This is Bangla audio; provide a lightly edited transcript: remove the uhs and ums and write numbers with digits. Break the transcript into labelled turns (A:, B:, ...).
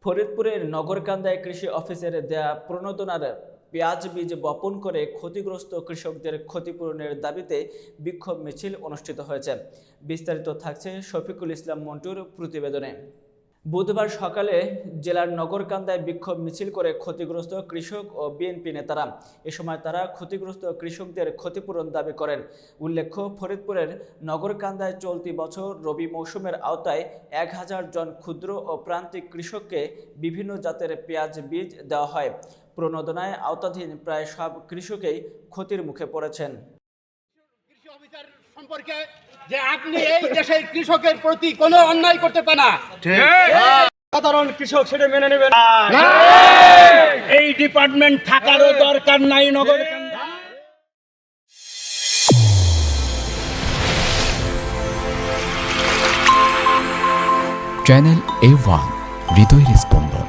A: ফরিদপুরের নগরকান্দায় কৃষি অফিসের দেয়া প্রণোদনার পেঁয়াজ বীজ বপন করে ক্ষতিগ্রস্ত কৃষকদের ক্ষতিপূরণের দাবিতে বিক্ষোভ মিছিল অনুষ্ঠিত হয়েছে। বিস্তারিত থাকছে শফিকুল ইসলাম মন্টুর প্রতিবেদনে। বুধবার সকালে জেলার নগরকান্দায় বিক্ষোভ মিছিল করে ক্ষতিগ্রস্ত কৃষক ও বিএনপি নেতারা। এ সময় তারা ক্ষতিগ্রস্ত কৃষকদের ক্ষতিপূরণ দাবি করেন। উল্লেখ্য, ফরিদপুরের নগরকান্দায় চলতি বছর রবি মৌসুমের আওতায় 1000 জন ক্ষুদ্র ও প্রান্তিক কৃষককে বিভিন্ন জাতের পেঁয়াজ বীজ দেওয়া হয়। প্রণোদনায় আওতাধীন প্রায় সব কৃষকই ক্ষতির মুখে পড়েছেন।
B: কৃষি অফিসার সম্পর্কে যে আপনি এই দেশের কৃষকের প্রতি কোনো অন্যায় করতে পারেন না,
C: সাধারণ কৃষক সেটা মেনে নেবেন না।
B: এই ডিপার্টমেন্ট থাকারও দরকার নাই নগরকান্দা।
D: চ্যানেল A1 হৃদয়ের স্পন্দন।